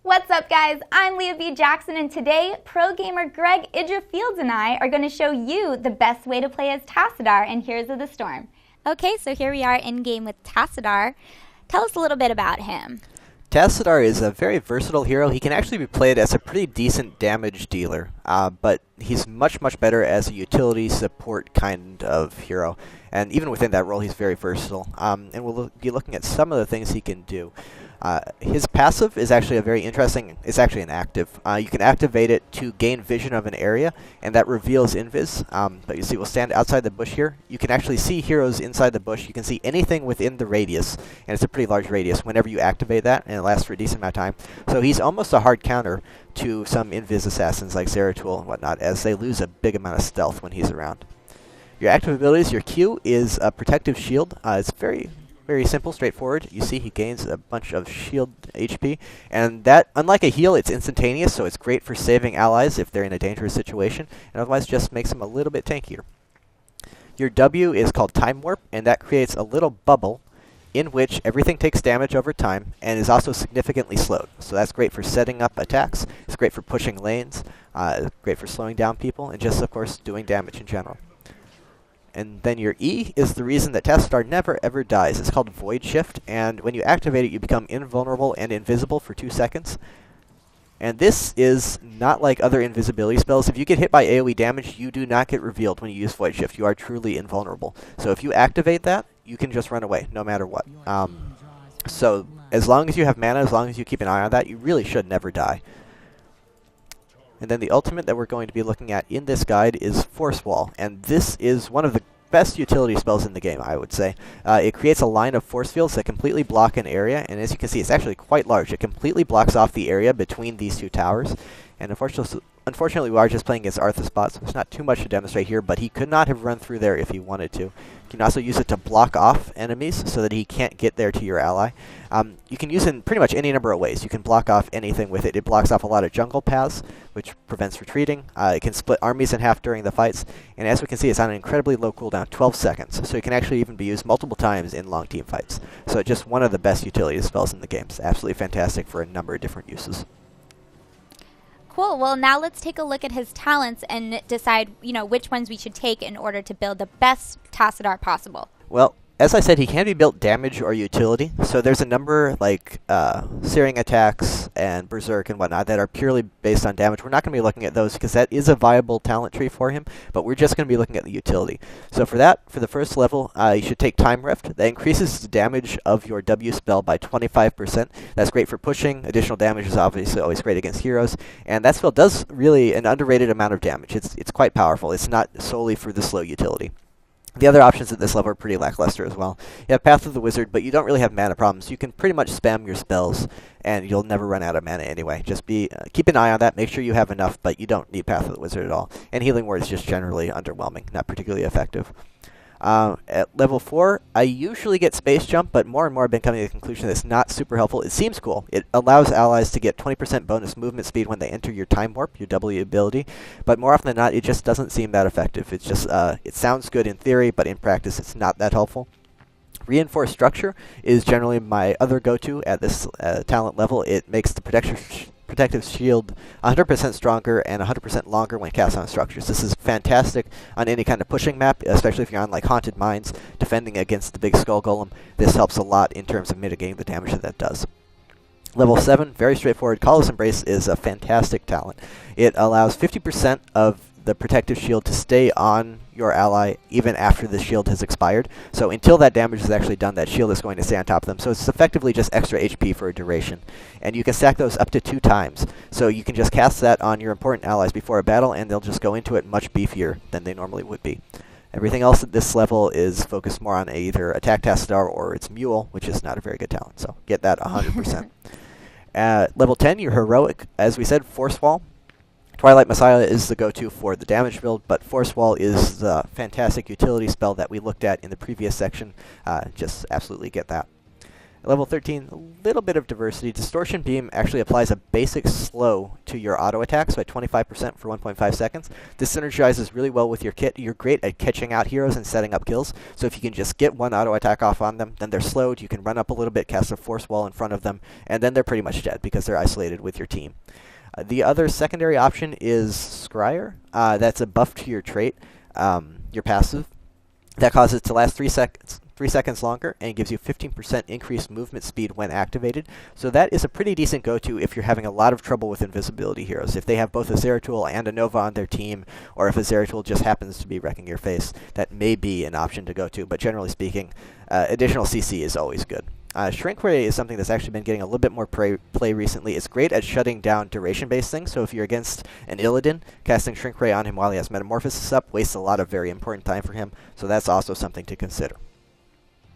What's up, guys? I'm Leah B. Jackson, and today, pro gamer Greg Idra Fields and I are going to show you the best way to play as Tassadar in Heroes of the Storm. Okay, so here we are in-game with Tassadar. Tell us a little bit about him. Tassadar is a very versatile hero. He can actually be played as a pretty decent damage dealer, but he's much better as a utility support kind of hero. And even within that role, he's very versatile. And we'll be looking at some of the things he can do. His passive is actually it's actually an active. You can activate it to gain vision of an area, and that reveals invis. But you see, we'll stand outside the bush here. You can actually see heroes inside the bush. You can see anything within the radius, and it's a pretty large radius whenever you activate that, and it lasts for a decent amount of time. So he's almost a hard counter to some invis assassins like Zeratul and whatnot, as they lose a big amount of stealth when he's around. Your active abilities, your Q is a protective shield. It's very simple, straightforward. You see he gains a bunch of shield HP, and that, unlike a heal, it's instantaneous, so it's great for saving allies if they're in a dangerous situation, and otherwise just makes them a little bit tankier. Your W is called Time Warp, and that creates a little bubble in which everything takes damage over time and is also significantly slowed. So that's great for setting up attacks, it's great for pushing lanes, great for slowing down people, and just, of course, doing damage in general. And then your E is the reason that Tassadar never ever dies. It's called Void Shift, and when you activate it, you become invulnerable and invisible for 2 seconds. And this is not like other invisibility spells. If you get hit by AoE damage, you do not get revealed when you use Void Shift. You are truly invulnerable. So if you activate that, you can just run away, no matter what. So as long as you have mana, as long as you keep an eye on that, you really should never die. And then the ultimate that we're going to be looking at in this guide is Force Wall, and this is one of the best utility spells in the game, I would say. It creates a line of force fields that completely block an area, and as you can see, it's actually quite large. It completely blocks off the area between these two towers, and unfortunately we are just playing against Arthas, so there's not too much to demonstrate here, but he could not have run through there if he wanted to. You can also use it to block off enemies so that he can't get there to your ally. You can use it in pretty much any number of ways. You can block off anything with it. It blocks off a lot of jungle paths, which prevents retreating. It can split armies in half during the fights, and as we can see, it's on an incredibly low cooldown, 12 seconds, so it can actually even be used multiple times in long team fights. So it's just one of the best utility spells in the game. It's absolutely fantastic for a number of different uses. Cool. Well, now let's take a look at his talents and decide, which ones we should take in order to build the best Tassadar possible. Well, as I said, he can be built damage or utility. So there's a number like Searing Attacks and Berserk and whatnot that are purely based on damage. We're not going to be looking at those because that is a viable talent tree for him, but we're just going to be looking at the utility. So for the first level, you should take Time Rift. That increases the damage of your W spell by 25%. That's great for pushing. Additional damage is obviously always great against heroes, and that spell does really an underrated amount of damage. It's quite powerful. It's not solely for the slow utility. The other options at this level are pretty lackluster as well. You have Path of the Wizard, but you don't really have mana problems. You can pretty much spam your spells, and you'll never run out of mana anyway. Just keep an eye on that. Make sure you have enough, but you don't need Path of the Wizard at all. And Healing Word is just generally underwhelming, not particularly effective. At level 4, I usually get Space Jump, but more and more I've been coming to the conclusion that it's not super helpful. It seems cool. It allows allies to get 20% bonus movement speed when they enter your Time Warp, your W ability, but more often than not, it just doesn't seem that effective. It's just, it sounds good in theory, but in practice it's not that helpful. Reinforced Structure is generally my other go-to at this talent level. It makes the protective shield 100% stronger and 100% longer when cast on structures. This is fantastic on any kind of pushing map, especially if you're on like Haunted Mines, defending against the big skull golem. This helps a lot in terms of mitigating the damage that does. Level 7, very straightforward. Callous Embrace is a fantastic talent. It allows 50% of the protective shield to stay on your ally even after the shield has expired. So until that damage is actually done, that shield is going to stay on top of them. So it's effectively just extra HP for a duration. And you can stack those up to 2 times. So you can just cast that on your important allies before a battle, and they'll just go into it much beefier than they normally would be. Everything else at this level is focused more on either Attack Tassadar or its Mule, which is not a very good talent. So get that 100%. Level 10, your Heroic. As we said, Force Wall. Twilight Messiah is the go-to for the damage build, but Force Wall is the fantastic utility spell that we looked at in the previous section. Just absolutely get that. At level 13, a little bit of diversity. Distortion Beam actually applies a basic slow to your auto attack, so at 25% for 1.5 seconds. This synergizes really well with your kit. You're great at catching out heroes and setting up kills, so if you can just get one auto attack off on them, then they're slowed, you can run up a little bit, cast a force wall in front of them, and then they're pretty much dead because they're isolated with your team. The other secondary option is Scryer. That's a buff to your trait, your passive. That causes it to last 3 seconds longer, and gives you 15% increased movement speed when activated. So that is a pretty decent go-to if you're having a lot of trouble with invisibility heroes. If they have both a Zeratul and a Nova on their team, or if a Zeratul just happens to be wrecking your face, that may be an option to go to. But generally speaking, additional CC is always good. Shrink Ray is something that's actually been getting a little bit more play recently. It's great at shutting down duration-based things, so if you're against an Illidan, casting Shrink Ray on him while he has Metamorphosis up wastes a lot of very important time for him, so that's also something to consider.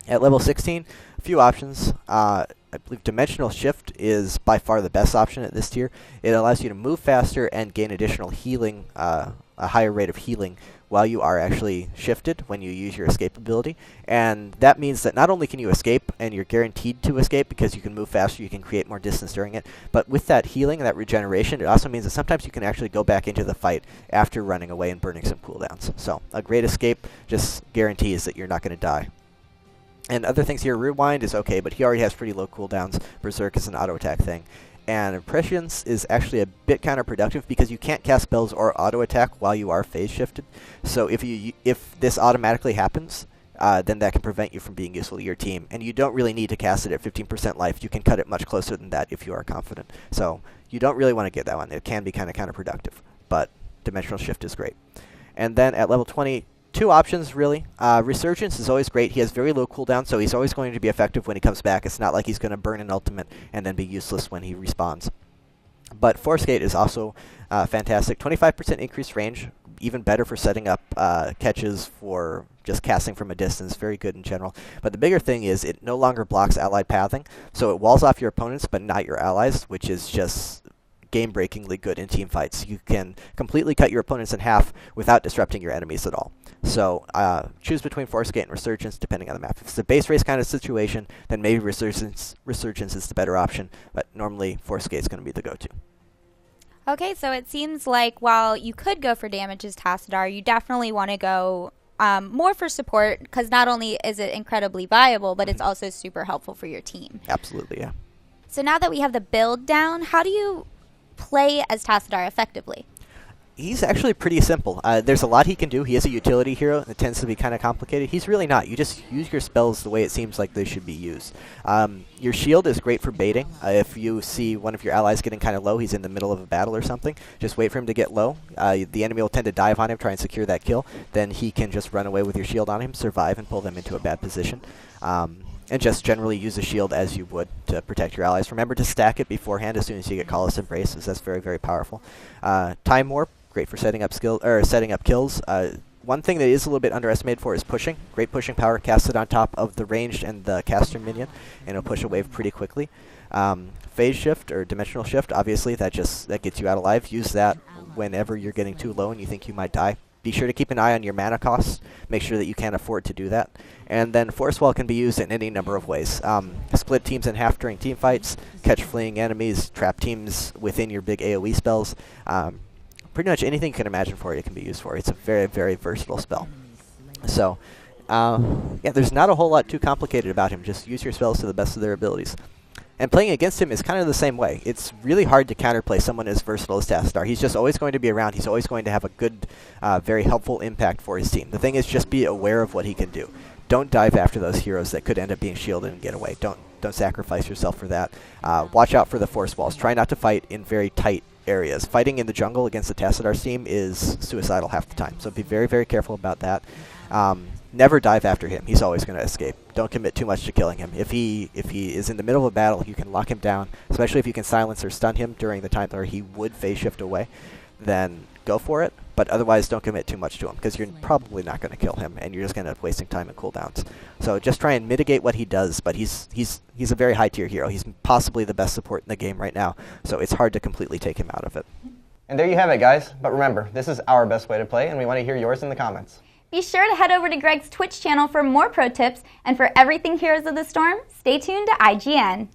At level 16, a few options. I believe Dimensional Shift is by far the best option at this tier. It allows you to move faster and gain additional healing, a higher rate of healing while you are actually shifted when you use your escape ability. And that means that not only can you escape, and you're guaranteed to escape because you can move faster, you can create more distance during it, but with that healing and that regeneration, it also means that sometimes you can actually go back into the fight after running away and burning some cooldowns. So a great escape just guarantees that you're not going to die. And other things here, Rewind is okay, but he already has pretty low cooldowns. Berserk is an auto-attack thing. And Impressions is actually a bit counterproductive because you can't cast spells or auto-attack while you are phase shifted. So if this automatically happens, then that can prevent you from being useful to your team. And you don't really need to cast it at 15% life. You can cut it much closer than that if you are confident. So you don't really want to get that one. It can be kind of counterproductive, but Dimensional Shift is great. And then at level 20, 2 options, really. Resurgence is always great. He has very low cooldown, so he's always going to be effective when he comes back. It's not like he's going to burn an ultimate and then be useless when he respawns. But Force Gate is also fantastic. 25% increased range, even better for setting up catches for just casting from a distance. Very good in general. But the bigger thing is it no longer blocks allied pathing, so it walls off your opponents but not your allies, which is just game-breakingly good in team fights. You can completely cut your opponents in half without disrupting your enemies at all. So choose between Force Gate and Resurgence depending on the map. If it's a base race kind of situation, then maybe Resurgence is the better option, but normally Force Gate is going to be the go-to. Okay, so it seems like while you could go for damage as Tassadar, you definitely want to go more for support, because not only is it incredibly viable, but it's also super helpful for your team. Absolutely, yeah. So now that we have the build down, how do you play as Tassadar effectively? He's actually pretty simple. There's a lot he can do. He is a utility hero, and it tends to be kind of complicated. He's really not. You just use your spells the way it seems like they should be used. Your shield is great for baiting. If you see one of your allies getting kind of low, he's in the middle of a battle or something, just wait for him to get low. The enemy will tend to dive on him, try and secure that kill. Then he can just run away with your shield on him, survive, and pull them into a bad position. And just generally use a shield as you would to protect your allies. Remember to stack it beforehand as soon as you get Callous Embrace, as that's very, very powerful. Time Warp, great for setting up kills. One thing that is a little bit underestimated for is pushing. Great pushing power, cast it on top of the ranged and the caster minion, and it'll push a wave pretty quickly. Phase Shift or Dimensional Shift, obviously, that gets you out alive. Use that whenever you're getting too low and you think you might die. Be sure to keep an eye on your mana costs. Make sure that you can afford to do that. And then Force Wall can be used in any number of ways. Split teams in half during team fights, catch fleeing enemies, trap teams within your big AoE spells. Pretty much anything you can imagine for it can be used for. It's a very, very versatile spell. So, yeah, there's not a whole lot too complicated about him. Just use your spells to the best of their abilities. And playing against him is kind of the same way. It's really hard to counterplay someone as versatile as Tassadar. He's just always going to be around. He's always going to have a good, very helpful impact for his team. The thing is, just be aware of what he can do. Don't dive after those heroes that could end up being shielded and get away. Don't sacrifice yourself for that. Watch out for the force walls. Try not to fight in very tight areas. Fighting in the jungle against the Tassadar team is suicidal half the time. So be very, very careful about that. Never dive after him. He's always going to escape. Don't commit too much to killing him. If he is in the middle of a battle, you can lock him down, especially if you can silence or stun him during the time where he would phase shift away, then go for it. But otherwise, don't commit too much to him, because you're probably not going to kill him, and you're just going to end up wasting time and cooldowns. So just try and mitigate what he does, but he's a very high-tier hero. He's possibly the best support in the game right now, so it's hard to completely take him out of it. And there you have it, guys. But remember, this is our best way to play, and we want to hear yours in the comments. Be sure to head over to Greg's Twitch channel for more pro tips, and for everything Heroes of the Storm, stay tuned to IGN.